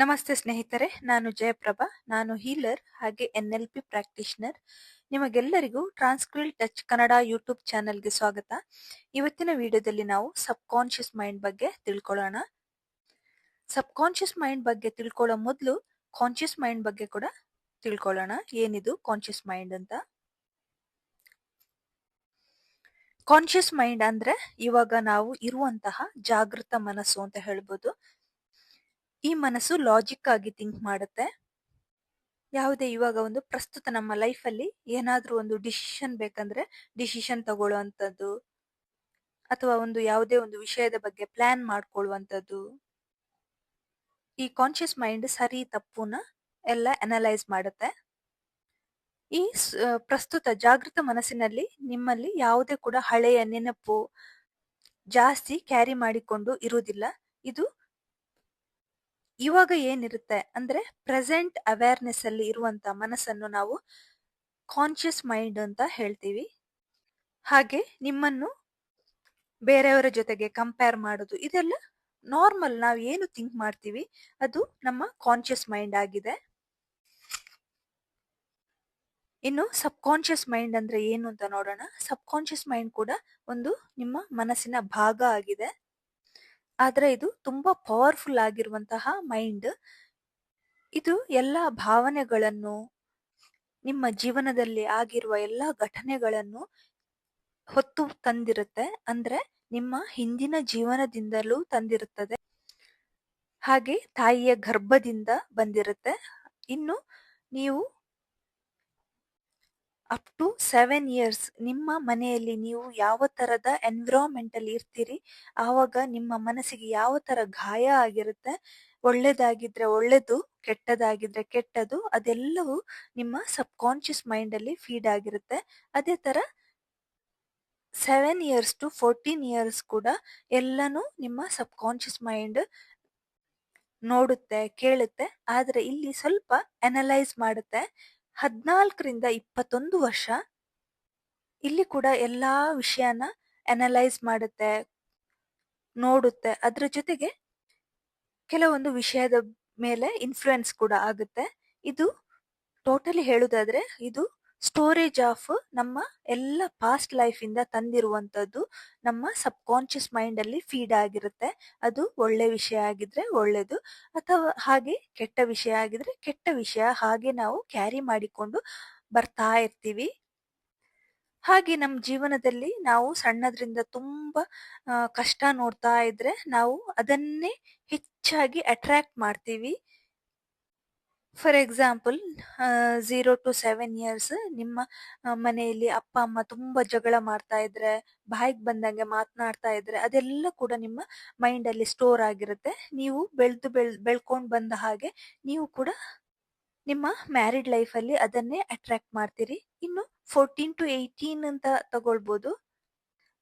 ನಮಸ್ತೆ ಸ್ನೇಹಿತರೆ, ನಾನು ಜಯಪ್ರಭಾ. ನಾನು ಹೀಲರ್ ಹಾಗೆ NLP ಪ್ರಾಕ್ಟೀಷನರ್. ನಿಮಗೆಲ್ಲರಿಗೂ ಟ್ರಾನ್ಸ್ಕ್ವಿಲ್ ಟಚ್ ಕನ್ನಡ ಯೂಟ್ಯೂಬ್ ಚಾನೆಲ್ಗೆ ಸ್ವಾಗತ. ಇವತ್ತಿನ ವಿಡಿಯೋದಲ್ಲಿ ನಾವು ಸಬ್ಕಾನ್ಷಿಯಸ್ ಮೈಂಡ್ ಬಗ್ಗೆ ತಿಳ್ಕೊಳ್ಳೋಣ. ಸಬ್ಕಾನ್ಷಿಯಸ್ ಮೈಂಡ್ ಬಗ್ಗೆ ತಿಳ್ಕೊಳ್ಳೋ ಮೊದಲು ಕಾನ್ಷಿಯಸ್ ಮೈಂಡ್ ಬಗ್ಗೆ ಕೂಡ ತಿಳ್ಕೊಳ್ಳೋಣ. ಏನಿದು ಕಾನ್ಷಿಯಸ್ ಮೈಂಡ್ ಅಂತ? ಕಾನ್ಷಿಯಸ್ ಮೈಂಡ್ ಅಂದ್ರೆ ಇವಾಗ ನಾವು ಇರುವಂತಹ ಜಾಗೃತ ಮನಸ್ಸು ಅಂತ ಹೇಳ್ಬೋದು. ಈ ಮನಸ್ಸು ಲಾಜಿಕ್ ಆಗಿ ಥಿಂಕ್ ಮಾಡುತ್ತೆ. ಯಾವುದೇ ಇವಾಗ ಒಂದು ಪ್ರಸ್ತುತ ನಮ್ಮ ಲೈಫಲ್ಲಿ ಏನಾದ್ರೂ ಒಂದು ಡಿಸಿಷನ್ ಬೇಕಂದ್ರೆ ಡಿಸಿಷನ್ ತಗೊಳ್ಳುವಂಥದ್ದು, ಅಥವಾ ಒಂದು ಯಾವುದೇ ಒಂದು ವಿಷಯದ ಬಗ್ಗೆ ಪ್ಲಾನ್ ಮಾಡ್ಕೊಳ್ಳುವಂಥದ್ದು, ಈ ಕಾನ್ಷಿಯಸ್ ಮೈಂಡ್ ಸರಿ ತಪ್ಪುನ ಎಲ್ಲ ಅನಲೈಸ್ ಮಾಡುತ್ತೆ. ಈ ಪ್ರಸ್ತುತ ಜಾಗೃತ ಮನಸ್ಸಿನಲ್ಲಿ ನಿಮ್ಮಲ್ಲಿ ಯಾವುದೇ ಕೂಡ ಹಳೆಯ ನೆನಪು ಜಾಸ್ತಿ ಕ್ಯಾರಿ ಮಾಡಿಕೊಂಡು ಇರುವುದಿಲ್ಲ. ಇದು ಇವಾಗ ಏನಿರುತ್ತೆ ಅಂದ್ರೆ ಪ್ರೆಸೆಂಟ್ ಅವೇರ್ನೆಸ್ ಅಲ್ಲಿ ಇರುವಂತ ಮನಸ್ಸನ್ನು ನಾವು ಕಾನ್ಷಿಯಸ್ ಮೈಂಡ್ ಅಂತ ಹೇಳ್ತೀವಿ. ಹಾಗೆ ನಿಮ್ಮನ್ನು ಬೇರೆಯವರ ಜೊತೆಗೆ ಕಂಪೇರ್ ಮಾಡೋದು, ಇದೆಲ್ಲ ನಾರ್ಮಲ್. ನಾವು ಏನು ಥಿಂಕ್ ಮಾಡ್ತೀವಿ ಅದು ನಮ್ಮ ಕಾನ್ಷಿಯಸ್ ಮೈಂಡ್ ಆಗಿದೆ. ಇನ್ನು ಸಬ್ ಕಾನ್ಷಿಯಸ್ ಮೈಂಡ್ ಅಂದ್ರೆ ಏನು ಅಂತ ನೋಡೋಣ. ಸಬ್ ಕಾನ್ಷಿಯಸ್ ಮೈಂಡ್ ಕೂಡ ಒಂದು ನಿಮ್ಮ ಮನಸ್ಸಿನ ಭಾಗ ಆಗಿದೆ. ಆದ್ರೆ ಇದು ತುಂಬಾ ಪವರ್ಫುಲ್ ಆಗಿರುವಂತಹ ಮೈಂಡ್. ಇದು ಎಲ್ಲ ಭಾವನೆಗಳನ್ನು, ನಿಮ್ಮ ಜೀವನದಲ್ಲಿ ಆಗಿರುವ ಎಲ್ಲ ಘಟನೆಗಳನ್ನು ಹೊತ್ತು ತಂದಿರುತ್ತೆ. ಅಂದ್ರೆ ನಿಮ್ಮ ಹಿಂದಿನ ಜೀವನದಿಂದಲೂ ತಂದಿರುತ್ತದೆ, ಹಾಗೆ ತಾಯಿಯ ಗರ್ಭದಿಂದ ಬಂದಿರುತ್ತೆ. ಇನ್ನು ನೀವು ಅಪ್ ಟು 7 years ನಿಮ್ಮ ಮನೆಯಲ್ಲಿ ನೀವು ಯಾವ ತರದ ಎನ್ವಿರಾನ್ಮೆಂಟ್ ಅಲ್ಲಿ ಇರ್ತೀರಿ, ಆವಾಗ ನಿಮ್ಮ ಮನಸ್ಸಿಗೆ ಯಾವ ತರ ಗಾಯ ಆಗಿರುತ್ತೆ, ಒಳ್ಳೇದಾಗಿದ್ರೆ ಒಳ್ಳೇದು, ಕೆಟ್ಟದಾಗಿದ್ರೆ ಕೆಟ್ಟದು, ಅದೆಲ್ಲವೂ ನಿಮ್ಮ ಸಬ್ ಕಾನ್ಷಿಯಸ್ ಮೈಂಡ್ ಅಲ್ಲಿ ಫೀಡ್ ಆಗಿರುತ್ತೆ. ಅದೇ ತರ 7 years to 14 years ಕೂಡ ಎಲ್ಲನೂ ನಿಮ್ಮ ಸಬ್ ಕಾನ್ಷಿಯಸ್ ಮೈಂಡ್ ನೋಡುತ್ತೆ, ಕೇಳುತ್ತೆ. ಆದ್ರೆ ಇಲ್ಲಿ ಸ್ವಲ್ಪ ಅನಲೈಸ್ ಮಾಡುತ್ತೆ. 14ರಿಂದ 21 ವರ್ಷ ಇಲ್ಲಿ ಕೂಡ ಎಲ್ಲಾ ವಿಷಯನ ಅನಲೈಸ್ ಮಾಡುತ್ತೆ, ನೋಡುತ್ತೆ. ಅದ್ರ ಜೊತೆಗೆ ಕೆಲವೊಂದು ವಿಷಯದ ಮೇಲೆ ಇನ್ಫ್ಲುಯೆನ್ಸ್ ಕೂಡ ಆಗುತ್ತೆ. ಇದು ಟೋಟಲಿ ಹೇಳುದಾದ್ರೆ ಇದು ಸ್ಟೋರೇಜ್ ಆಫ್ ನಮ್ಮ ಎಲ್ಲ ಪಾಸ್ಟ್ ಲೈಫ್ ಇಂದ ತಂದಿರುವಂತದ್ದು ನಮ್ಮ ಸಬ್ ಕಾನ್ಷಿಯಸ್ ಮೈಂಡ್ ಅಲ್ಲಿ ಫೀಡ್ ಆಗಿರುತ್ತೆ. ಅದು ಒಳ್ಳೆ ವಿಷಯ ಆಗಿದ್ರೆ ಒಳ್ಳೇದು, ಅಥವಾ ಹಾಗೆ ಕೆಟ್ಟ ವಿಷಯ ಆಗಿದ್ರೆ ಕೆಟ್ಟ ವಿಷಯ, ಹಾಗೆ ನಾವು ಕ್ಯಾರಿ ಮಾಡಿಕೊಂಡು ಬರ್ತಾ ಇರ್ತೀವಿ. ಹಾಗೆ ನಮ್ಮ ಜೀವನದಲ್ಲಿ ನಾವು ಸಣ್ಣದ್ರಿಂದ ತುಂಬಾ ಕಷ್ಟ ನೋಡ್ತಾ ಇದ್ರೆ ನಾವು ಅದನ್ನೇ ಹೆಚ್ಚಾಗಿ ಅಟ್ರಾಕ್ಟ್ ಮಾಡ್ತೀವಿ. ಫಾರ್ ಎಕ್ಸಾಂಪಲ್, 0 to 7 years ನಿಮ್ಮ ಮನೆಯಲ್ಲಿ ಅಪ್ಪ ಅಮ್ಮ ತುಂಬಾ ಜಗಳ ಮಾಡ್ತಾ ಇದ್ರೆ, ಬಾಯಿಗೆ ಬಂದಂಗೆ ಮಾತನಾಡ್ತಾ ಇದ್ರೆ, ಅದೆಲ್ಲ ಕೂಡ ನಿಮ್ಮ ಮೈಂಡ್ ಅಲ್ಲಿ ಸ್ಟೋರ್ ಆಗಿರುತ್ತೆ. ನೀವು ಬೆಳ್ಕೊಂಡ್ ಬಂದ ಹಾಗೆ ನೀವು ಕೂಡ ನಿಮ್ಮ ಮ್ಯಾರಿಡ್ ಲೈಫ್ ಅಲ್ಲಿ ಅದನ್ನೇ ಅಟ್ರಾಕ್ಟ್ ಮಾಡ್ತೀರಿ. ಇನ್ನು 14 to 18 ಅಂತ ತಗೊಳ್ಬೋದು,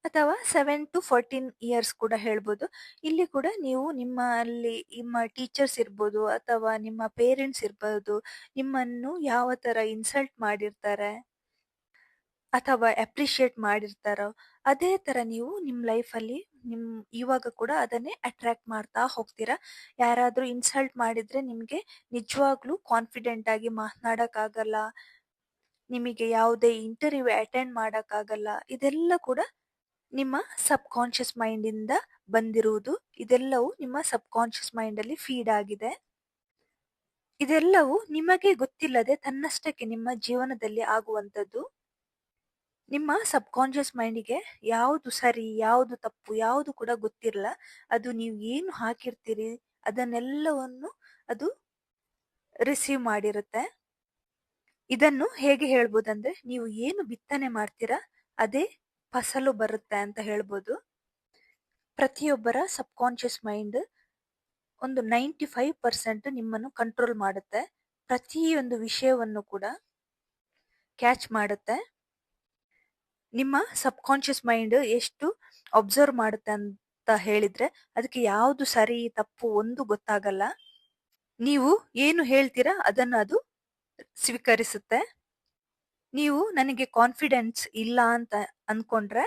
ಅಥವಾ 7 to 14 years ಕೂಡ ಹೇಳ್ಬೋದು. ಇಲ್ಲಿ ಕೂಡ ನೀವು ನಿಮ್ಮ ಟೀಚರ್ಸ್ ಇರ್ಬೋದು, ಅಥವಾ ನಿಮ್ಮ ಪೇರೆಂಟ್ಸ್ ಇರ್ಬೋದು, ನಿಮ್ಮನ್ನು ಯಾವ ತರ ಇನ್ಸಲ್ಟ್ ಮಾಡಿರ್ತಾರೆ ಅಥವಾ ಅಪ್ರಿಶಿಯೇಟ್ ಮಾಡಿರ್ತಾರೋ, ಅದೇ ತರ ನೀವು ನಿಮ್ ಲೈಫಲ್ಲಿ ಇವಾಗ ಕೂಡ ಅದನ್ನೇ ಅಟ್ರಾಕ್ಟ್ ಮಾಡ್ತಾ ಹೋಗ್ತೀರಾ. ಯಾರಾದ್ರೂ ಇನ್ಸಲ್ಟ್ ಮಾಡಿದ್ರೆ ನಿಮ್ಗೆ ನಿಜವಾಗ್ಲೂ ಕಾನ್ಫಿಡೆಂಟ್ ಆಗಿ ಮಾತನಾಡಕ್ ಆಗಲ್ಲ, ನಿಮಗೆ ಯಾವುದೇ ಇಂಟರ್ವ್ಯೂ ಅಟೆಂಡ್ ಮಾಡಕ್ ಆಗಲ್ಲ. ಇದೆಲ್ಲ ಕೂಡ ನಿಮ್ಮ ಸಬ್ ಕಾನ್ಷಿಯಸ್ ಮೈಂಡ್ ಇಂದ ಬಂದಿರುವುದು. ಇದೆಲ್ಲವೂ ನಿಮ್ಮ ಸಬ್ ಕಾನ್ಷಿಯಸ್ ಮೈಂಡ್ ಅಲ್ಲಿ ಫೀಡ್ ಆಗಿದೆ. ಇದೆಲ್ಲವೂ ನಿಮಗೆ ಗೊತ್ತಿಲ್ಲದೆ ತನ್ನಷ್ಟಕ್ಕೆ ನಿಮ್ಮ ಜೀವನದಲ್ಲಿ ಆಗುವಂತದ್ದು. ನಿಮ್ಮ ಸಬ್ ಕಾನ್ಷಿಯಸ್ ಮೈಂಡಿಗೆ ಯಾವುದು ಸರಿ, ಯಾವುದು ತಪ್ಪು, ಯಾವುದು ಕೂಡ ಗೊತ್ತಿರಲ್ಲ. ಅದು ನೀವು ಏನು ಹಾಕಿರ್ತೀರಿ ಅದನ್ನೆಲ್ಲವನ್ನು ಅದು ರಿಸೀವ್ ಮಾಡಿರುತ್ತೆ. ಇದನ್ನು ಹೇಗೆ ಹೇಳ್ಬೋದಂದ್ರೆ, ನೀವು ಏನು ಬಿತ್ತನೆ ಮಾಡ್ತೀರಾ ಅದೇ ಫಸಲು ಬರುತ್ತೆ ಅಂತ ಹೇಳ್ಬೋದು. ಪ್ರತಿಯೊಬ್ಬರ ಸಬ್ ಕಾನ್ಷಿಯಸ್ ಮೈಂಡ್ ಒಂದು 95% ನಿಮ್ಮನ್ನು ಕಂಟ್ರೋಲ್ ಮಾಡುತ್ತೆ. ಪ್ರತಿಯೊಂದು ವಿಷಯವನ್ನು ಕೂಡ ಕ್ಯಾಚ್ ಮಾಡುತ್ತೆ. ನಿಮ್ಮ ಸಬ್ ಕಾನ್ಷಿಯಸ್ ಮೈಂಡ್ ಎಷ್ಟು ಅಬ್ಸರ್ವ್ ಮಾಡುತ್ತೆ ಅಂತ ಹೇಳಿದ್ರೆ, ಅದಕ್ಕೆ ಯಾವುದು ಸರಿ ತಪ್ಪು ಒಂದು ಗೊತ್ತಾಗಲ್ಲ. ನೀವು ಏನು ಹೇಳ್ತೀರಾ ಅದನ್ನು ಅದು ಸ್ವೀಕರಿಸುತ್ತೆ. ನೀವು ನನಗೆ ಕಾನ್ಫಿಡೆನ್ಸ್ ಇಲ್ಲ ಅಂತ ಅನ್ಕೊಂಡ್ರೆ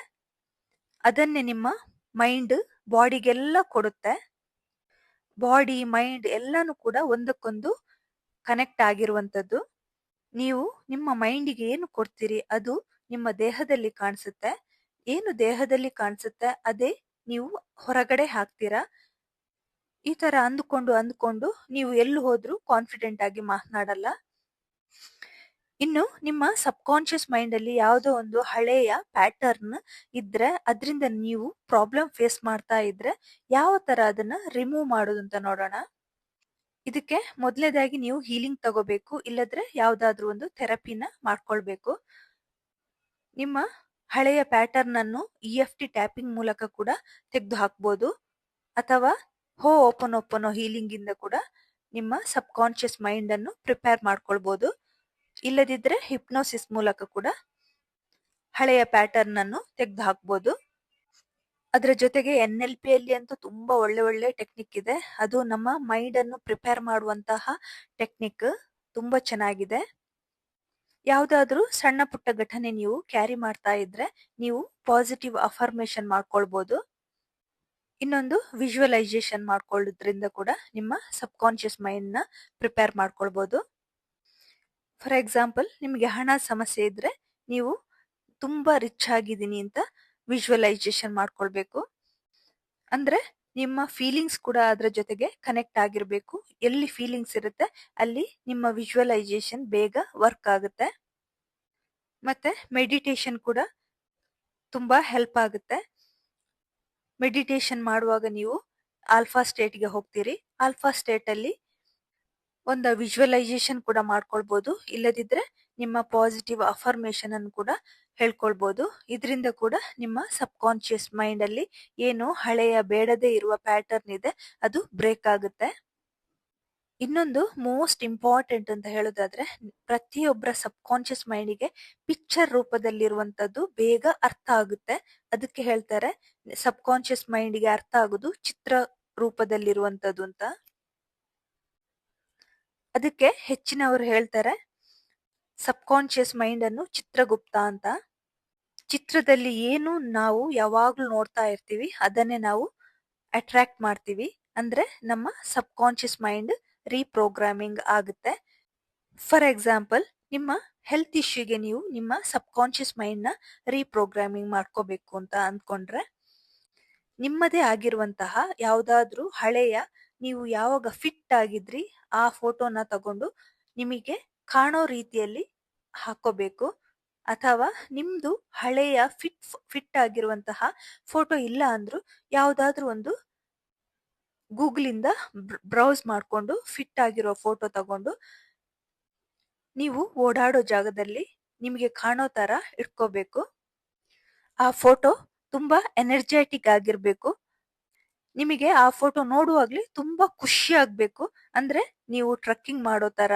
ಅದನ್ನೇ ನಿಮ್ಮ ಮೈಂಡ್ ಬಾಡಿಗೆಲ್ಲ ಕೊಡುತ್ತೆ. ಬಾಡಿ, ಮೈಂಡ್ ಎಲ್ಲಾನು ಕೂಡ ಒಂದಕ್ಕೊಂದು ಕನೆಕ್ಟ್ ಆಗಿರುವಂತದ್ದು. ನೀವು ನಿಮ್ಮ ಮೈಂಡಿಗೆ ಏನು ಕೊಡ್ತೀರಿ ಅದು ನಿಮ್ಮ ದೇಹದಲ್ಲಿ ಕಾಣಿಸುತ್ತೆ. ಏನು ದೇಹದಲ್ಲಿ ಕಾಣಿಸುತ್ತೆ ಅದೇ ನೀವು ಹೊರಗಡೆ ಹಾಕ್ತೀರಾ. ಈ ತರ ಅಂದುಕೊಂಡು ನೀವು ಎಲ್ಲಿ ಹೋದ್ರೂ ಕಾನ್ಫಿಡೆಂಟ್ ಆಗಿ ಮಾತನಾಡಲ್ಲ. ಇನ್ನು ನಿಮ್ಮ ಸಬ್ ಕಾನ್ಶಿಯಸ್ ಮೈಂಡ್ ಅಲ್ಲಿ ಯಾವುದೋ ಒಂದು ಹಳೆಯ ಪ್ಯಾಟರ್ನ್ ಇದ್ರೆ, ಅದರಿಂದ ನೀವು ಪ್ರಾಬ್ಲಮ್ ಫೇಸ್ ಮಾಡ್ತಾ ಇದ್ರೆ ಯಾವ ತರ ಅದನ್ನ ರಿಮೂವ್ ಮಾಡೋದು ಅಂತ ನೋಡೋಣ. ಇದಕ್ಕೆ ಮೊದಲನೇದಾಗಿ ನೀವು ಹೀಲಿಂಗ್ ತಗೋಬೇಕು, ಇಲ್ಲದ್ರೆ ಯಾವ್ದಾದ್ರು ಒಂದು ಥೆರಪಿನ ಮಾಡ್ಕೊಳ್ಬೇಕು. ನಿಮ್ಮ ಹಳೆಯ ಪ್ಯಾಟರ್ನ್ ಅನ್ನು EFT ಟ್ಯಾಪಿಂಗ್ ಮೂಲಕ ಕೂಡ ತೆಗೆದು ಹಾಕ್ಬೋದು, ಅಥವಾ ಓಪನ್ ಹೀಲಿಂಗ್ ಇಂದ ಕೂಡ ನಿಮ್ಮ ಸಬ್ ಕಾನ್ಶಿಯಸ್ ಮೈಂಡ್ ಅನ್ನು ಪ್ರಿಪೇರ್ ಮಾಡ್ಕೊಳ್ಬಹುದು. ಇಲ್ಲದಿದ್ರೆ ಹಿಪ್ನೋಸಿಸ್ ಮೂಲಕ ಕೂಡ ಹಳೆಯ ಪ್ಯಾಟರ್ನ್ ಅನ್ನು ತೆಗೆದು ಹಾಕ್ಬೋದು. ಅದರ ಜೊತೆಗೆ NLP ಅಲ್ಲಿ ಅಂತೂ ತುಂಬಾ ಒಳ್ಳೆ ಟೆಕ್ನಿಕ್ ಇದೆ. ಅದು ನಮ್ಮ ಮೈಂಡ್ ಅನ್ನು ಪ್ರಿಪೇರ್ ಮಾಡುವಂತಹ ಟೆಕ್ನಿಕ್, ತುಂಬಾ ಚೆನ್ನಾಗಿದೆ. ಯಾವ್ದಾದ್ರೂ ಸಣ್ಣ ಪುಟ್ಟ ಘಟನೆ ನೀವು ಕ್ಯಾರಿ ಮಾಡ್ತಾ ಇದ್ರೆ ನೀವು ಪಾಸಿಟಿವ್ ಅಫರ್ಮೇಶನ್ ಮಾಡ್ಕೊಳ್ಬಹುದು. ಇನ್ನೊಂದು ವಿಜುವಲೈಸೇಷನ್ ಮಾಡ್ಕೊಳ್ಳೋದ್ರಿಂದ ಕೂಡ ನಿಮ್ಮ ಸಬ್ ಕಾನ್ಶಿಯಸ್ ಮೈಂಡ್ ನ ಪ್ರಿಪೇರ್ ಮಾಡ್ಕೊಳ್ಬಹುದು. ಫಾರ್ ಎಕ್ಸಾಂಪಲ್, ನಿಮಗೆ ಹಣ ಸಮಸ್ಯೆ ಇದ್ರೆ ನೀವು ತುಂಬಾ ರಿಚ್ ಆಗಿದ್ದೀನಿ ಅಂತ ವಿಜುವಲೈಸೇಷನ್ ಮಾಡ್ಕೊಳ್ಬೇಕು. ಅಂದ್ರೆ ನಿಮ್ಮ ಫೀಲಿಂಗ್ಸ್ ಕೂಡ ಅದ್ರ ಜೊತೆಗೆ ಕನೆಕ್ಟ್ ಆಗಿರ್ಬೇಕು. ಎಲ್ಲಿ ಫೀಲಿಂಗ್ಸ್ ಇರುತ್ತೆ ಅಲ್ಲಿ ನಿಮ್ಮ ವಿಜುವಲೈಸೇಷನ್ ಬೇಗ ವರ್ಕ್ ಆಗುತ್ತೆ. ಮತ್ತೆ ಮೆಡಿಟೇಷನ್ ಕೂಡ ತುಂಬಾ ಹೆಲ್ಪ್ ಆಗುತ್ತೆ. ಮೆಡಿಟೇಷನ್ ಮಾಡುವಾಗ ನೀವು ಆಲ್ಫಾ ಸ್ಟೇಟ್ಗೆ ಹೋಗ್ತೀರಿ. ಆಲ್ಫಾ ಸ್ಟೇಟ್ ಅಲ್ಲಿ ಒಂದು ವಿಜುವಲೈಸೇಷನ್ ಕೂಡ ಮಾಡ್ಕೊಳ್ಬಹುದು, ಇಲ್ಲದಿದ್ರೆ ನಿಮ್ಮ ಪಾಸಿಟಿವ್ ಅಫರ್ಮೇಶನ್ ಅನ್ನು ಕೂಡ ಹೇಳ್ಕೊಳ್ಬಹುದು. ಇದರಿಂದ ಕೂಡ ನಿಮ್ಮ ಸಬ್ ಕಾನ್ಶಿಯಸ್ ಮೈಂಡ್ ಅಲ್ಲಿ ಏನು ಹಳೆಯ ಬೇಡದೇ ಇರುವ ಪ್ಯಾಟರ್ನ್ ಇದೆ ಅದು ಬ್ರೇಕ್ ಆಗುತ್ತೆ. ಇನ್ನೊಂದು ಮೋಸ್ಟ್ ಇಂಪಾರ್ಟೆಂಟ್ ಅಂತ ಹೇಳೋದಾದ್ರೆ, ಪ್ರತಿಯೊಬ್ಬರ ಸಬ್ ಕಾನ್ಶಿಯಸ್ ಮೈಂಡಿಗೆ ಪಿಕ್ಚರ್ ರೂಪದಲ್ಲಿರುವಂತದ್ದು ಬೇಗ ಅರ್ಥ ಆಗುತ್ತೆ. ಅದಕ್ಕೆ ಹೇಳ್ತಾರೆ ಸಬ್ ಕಾನ್ಶಿಯಸ್ ಮೈಂಡಿಗೆ ಅರ್ಥ ಆಗುದು ಚಿತ್ರ ರೂಪದಲ್ಲಿರುವಂತದ್ದು ಅಂತ. ಅದಕ್ಕೆ ಹೆಚ್ಚಿನವರು ಹೇಳ್ತಾರೆ ಸಬ್ ಕಾನ್ಶಿಯಸ್ ಮೈಂಡ್ ಅನ್ನು ಚಿತ್ರಗುಪ್ತ ಅಂತ. ಚಿತ್ರದಲ್ಲಿ ಏನು ನಾವು ಯಾವಾಗ್ಲೂ ನೋಡ್ತಾ ಇರ್ತೀವಿ ಅದನ್ನೇ ನಾವು ಅಟ್ರಾಕ್ಟ್ ಮಾಡ್ತೀವಿ. ಅಂದ್ರೆ ನಮ್ಮ ಸಬ್ ಕಾನ್ಶಿಯಸ್ ಮೈಂಡ್ ರೀಪ್ರೋಗ್ರಾಮಿಂಗ್ ಆಗುತ್ತೆ. ಫಾರ್ ಎಕ್ಸಾಂಪಲ್, ನಿಮ್ಮ ಹೆಲ್ತ್ ಇಶ್ಯೂಗೆ ನೀವು ನಿಮ್ಮ ಸಬ್ ಕಾನ್ಶಿಯಸ್ ಮೈಂಡ್ ನ ರೀಪ್ರೋಗ್ರಾಮಿಂಗ್ ಮಾಡ್ಕೋಬೇಕು ಅಂತ ಅಂದ್ಕೊಂಡ್ರೆ, ನಿಮ್ಮದೇ ಆಗಿರುವಂತಹ ಯಾವ್ದಾದ್ರೂ ಹಳೆಯ, ನೀವು ಯಾವಾಗ ಫಿಟ್ ಆಗಿದ್ರಿ ಆ ಫೋಟೋನ ತಗೊಂಡು ನಿಮಗೆ ಕಾಣೋ ರೀತಿಯಲ್ಲಿ ಹಾಕೋಬೇಕು. ಅಥವಾ ನಿಮ್ದು ಹಳೆಯ ಫಿಟ್ ಆಗಿರುವಂತಹ ಫೋಟೋ ಇಲ್ಲ ಅಂದ್ರೂ ಯಾವ್ದಾದ್ರೂ ಒಂದು ಗೂಗಲ್ ಇಂದ ಬ್ರೌಸ್ ಮಾಡ್ಕೊಂಡು ಫಿಟ್ ಆಗಿರೋ ಫೋಟೋ ತಗೊಂಡು ನೀವು ಓಡಾಡೋ ಜಾಗದಲ್ಲಿ ನಿಮಗೆ ಕಾಣೋ ತರ ಇಟ್ಕೋಬೇಕು. ಆ ಫೋಟೋ ತುಂಬಾ ಎನರ್ಜೆಟಿಕ್ ಆಗಿರ್ಬೇಕು. ನಿಮಗೆ ಆ ಫೋಟೋ ನೋಡುವಾಗ್ಲೇ ತುಂಬಾ ಖುಷಿ ಆಗ್ಬೇಕು. ಅಂದ್ರೆ ನೀವು ಟ್ರಕ್ಕಿಂಗ್ ಮಾಡೋ ತರ,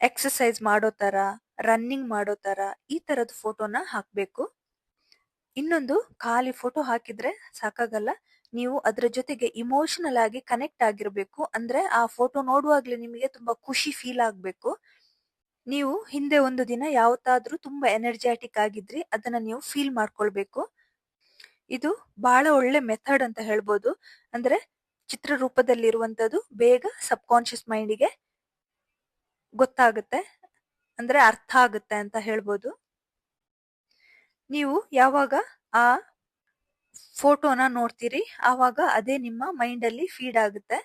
ಎಕ್ಸರ್ಸೈಸ್ ಮಾಡೋ ತರ, ರನ್ನಿಂಗ್ ಮಾಡೋ ತರ ಈ ತರದ ಫೋಟೋನ ಹಾಕ್ಬೇಕು. ಇನ್ನೊಂದು, ಖಾಲಿ ಫೋಟೋ ಹಾಕಿದ್ರೆ ಸಾಕಾಗಲ್ಲ, ನೀವು ಅದ್ರ ಜೊತೆಗೆ ಇಮೋಷನಲ್ ಆಗಿ ಕನೆಕ್ಟ್ ಆಗಿರ್ಬೇಕು. ಅಂದ್ರೆ ಆ ಫೋಟೋ ನೋಡುವಾಗ್ಲೇ ನಿಮಗೆ ತುಂಬಾ ಖುಷಿ ಫೀಲ್ ಆಗ್ಬೇಕು. ನೀವು ಹಿಂದೆ ಒಂದು ದಿನ ಯಾವತ್ತಾದ್ರೂ ತುಂಬಾ ಎನರ್ಜೆಟಿಕ್ ಆಗಿದ್ರಿ, ಅದನ್ನ ನೀವು ಫೀಲ್ ಮಾಡ್ಕೊಳ್ಬೇಕು. ಇದು ಬಹಳ ಒಳ್ಳೆ ಮೆಥಡ್ ಅಂತ ಹೇಳ್ಬೋದು. ಅಂದ್ರೆ ಚಿತ್ರ ರೂಪದಲ್ಲಿರುವಂತದ್ದು ಬೇಗ ಸಬ್ ಕಾನ್ಶಿಯಸ್ ಮೈಂಡಿಗೆ ಗೊತ್ತಾಗುತ್ತೆ, ಅಂದ್ರೆ ಅರ್ಥ ಆಗುತ್ತೆ ಅಂತ ಹೇಳ್ಬೋದು. ನೀವು ಯಾವಾಗ ಆ ಫೋಟೋನ ನೋಡ್ತೀರಿ ಆವಾಗ ಅದೇ ನಿಮ್ಮ ಮೈಂಡ್ ಅಲ್ಲಿ ಫೀಡ್ ಆಗುತ್ತೆ.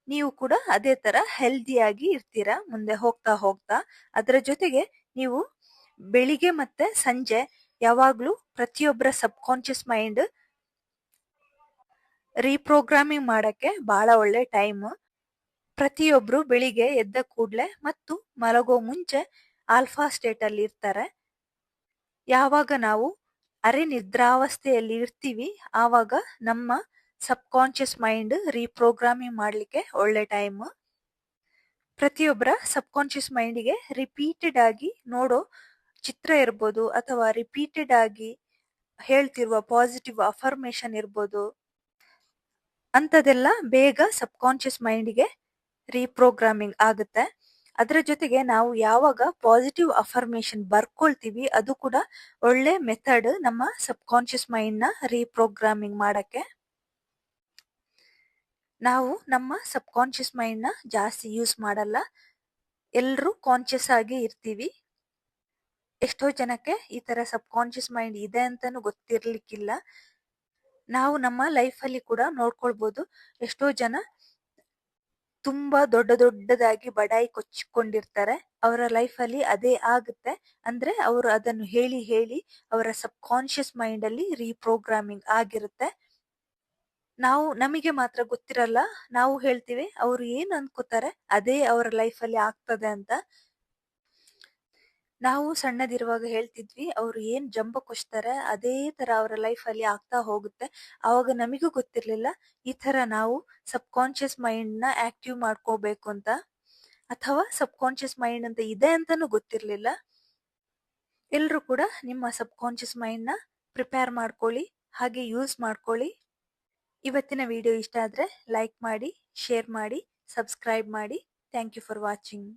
ನೀವು ಕೂಡ ಅದೇ ತರ ಹೆಲ್ದಿಯಾಗಿ ಇರ್ತೀರಾ ಮುಂದೆ ಹೋಗ್ತಾ ಹೋಗ್ತಾ. ಅದರ ಜೊತೆಗೆ ನೀವು ಬೆಳಿಗ್ಗೆ ಮತ್ತೆ ಸಂಜೆ ಯಾವಾಗ್ಲೂ ಪ್ರತಿಯೊಬ್ಬರ ಸಬ್ ಕಾನ್ಶಿಯಸ್ ಮೈಂಡ್ ರೀಪ್ರೋಗ್ರಾಮಿಂಗ್ ಮಾಡಕ್ಕೆ ಬಹಳ ಒಳ್ಳೆ ಟೈಮ್. ಪ್ರತಿಯೊಬ್ರು ಬೆಳಿಗ್ಗೆ ಎದ್ದ ಕೂಡ್ಲೆ ಮತ್ತು ಮಲಗೋ ಮುಂಚೆ ಆಲ್ಫಾ ಸ್ಟೇಟ್ ಅಲ್ಲಿ ಇರ್ತಾರೆ. ಯಾವಾಗ ನಾವು ಅರೆ ನಿದ್ರಾವಸ್ಥೆಯಲ್ಲಿ ಇರ್ತೀವಿ ಆವಾಗ ನಮ್ಮ ಸಬ್ ಕಾನ್ಶಿಯಸ್ ಮೈಂಡ್ ರೀಪ್ರೋಗ್ರಾಮಿಂಗ್ ಮಾಡ್ಲಿಕ್ಕೆ ಒಳ್ಳೆ ಟೈಮ್. ಪ್ರತಿಯೊಬ್ಬರ ಸಬ್ ಕಾನ್ಶಿಯಸ್ ಮೈಂಡಿಗೆ ರಿಪೀಟೆಡ್ ಆಗಿ ನೋಡೋ ಚಿತ್ರ ಇರ್ಬೋದು, ಅಥವಾ ರಿಪೀಟೆಡ್ ಆಗಿ ಹೇಳ್ತಿರುವ ಪಾಸಿಟಿವ್ ಅಫರ್ಮೇಶನ್ ಇರ್ಬೋದು, ಅಂತದೆಲ್ಲ ಬೇಗ ಸಬ್ ಕಾನ್ಶಿಯಸ್ ಮೈಂಡಿಗೆ ರೀಪ್ರೋಗ್ರಾಮಿಂಗ್ ಆಗುತ್ತೆ. ಅದರ ಜೊತೆಗೆ ನಾವು ಯಾವಾಗ ಪಾಸಿಟಿವ್ ಅಫರ್ಮೇಶನ್ ಬರ್ಕೊಳ್ತೀವಿ ಅದು ಕೂಡ ಒಳ್ಳೆ ಮೆಥಡ್ ನಮ್ಮ ಸಬ್ ಕಾನ್ಶಿಯಸ್ ಮೈಂಡ್ ನ ರೀಪ್ರೋಗ್ರಾಮಿಂಗ್ ಮಾಡಕ್ಕೆ. ನಾವು ನಮ್ಮ ಸಬ್ಕಾನ್ಷಿಯಸ್ ಮೈಂಡ್ನ ಜಾಸ್ತಿ ಯೂಸ್ ಮಾಡಲ್ಲ. ಎಲ್ಲರೂ ಕಾನ್ಷಿಯಸ್ ಆಗಿ ಇರ್ತೀವಿ. ಎಷ್ಟೋ ಜನಕ್ಕೆ ಈ ತರ ಸಬ್ಕಾನ್ಷಿಯಸ್ ಮೈಂಡ್ ಇದೆ ಅಂತಾನು ಗೊತ್ತಿರ್ಲಿಕ್ಕಿಲ್ಲ. ನಾವು ನಮ್ಮ ಲೈಫಲ್ಲಿ ಕೂಡ ನೋಡ್ಕೊಳ್ಬೋದು, ಎಷ್ಟೋ ಜನ ತುಂಬಾ ದೊಡ್ಡದಾಗಿ ಬಡಾಯಿ ಕೊಚ್ಚಿಕೊಂಡಿರ್ತಾರೆ. ಅವರ ಲೈಫಲ್ಲಿ ಅದೇ ಆಗುತ್ತೆ. ಅಂದ್ರೆ ಅವರು ಅದನ್ನು ಹೇಳಿ ಹೇಳಿ ಅವರ ಸಬ್ಕಾನ್ಷಿಯಸ್ ಮೈಂಡ್ ಅಲ್ಲಿ ರೀಪ್ರೋಗ್ರಾಮಿಂಗ್ ಆಗಿರುತ್ತೆ. ನಮಗೆ ಮಾತ್ರ ಗೊತ್ತಿರಲ್ಲ. ನಾವು ಹೇಳ್ತೀವಿ, ಅವ್ರು ಏನ್ ಅನ್ಕೋತಾರೆ ಅದೇ ಅವರ ಲೈಫಲ್ಲಿ ಆಗ್ತದೆ ಅಂತ. ನಾವು ಸಣ್ಣದಿರುವಾಗ ಹೇಳ್ತಿದ್ವಿ, ಅವ್ರು ಏನ್ ಜಂಬ ಕೊಚ್ತಾರೆ ಅದೇ ತರ ಅವರ ಲೈಫಲ್ಲಿ ಆಗ್ತಾ ಹೋಗುತ್ತೆ. ಆವಾಗ ನಮಿಗೂ ಗೊತ್ತಿರ್ಲಿಲ್ಲ ಈ ತರ ನಾವು ಸಬ್ಕಾನ್ಷಿಯಸ್ ಮೈಂಡ್ ನ ಆಕ್ಟಿವ್ ಮಾಡ್ಕೋಬೇಕು ಅಂತ, ಅಥವಾ ಸಬ್ಕಾನ್ಷಿಯಸ್ ಮೈಂಡ್ ಅಂತ ಇದೆ ಅಂತಾನು ಗೊತ್ತಿರ್ಲಿಲ್ಲ. ಎಲ್ರು ಕೂಡ ನಿಮ್ಮ ಸಬ್ಕಾನ್ಷಿಯಸ್ ಮೈಂಡ್ ನ ಪ್ರಿಪೇರ್ ಮಾಡ್ಕೊಳ್ಳಿ, ಹಾಗೆ ಯೂಸ್ ಮಾಡ್ಕೊಳ್ಳಿ. ಇವತ್ತಿನ ವಿಡಿಯೋ ಇಷ್ಟ ಆದ್ರೆ ಲೈಕ್ ಮಾಡಿ, ಶೇರ್ ಮಾಡಿ, ಸಬ್ಸ್ಕ್ರೈಬ್ ಮಾಡಿ. Thank you for watching.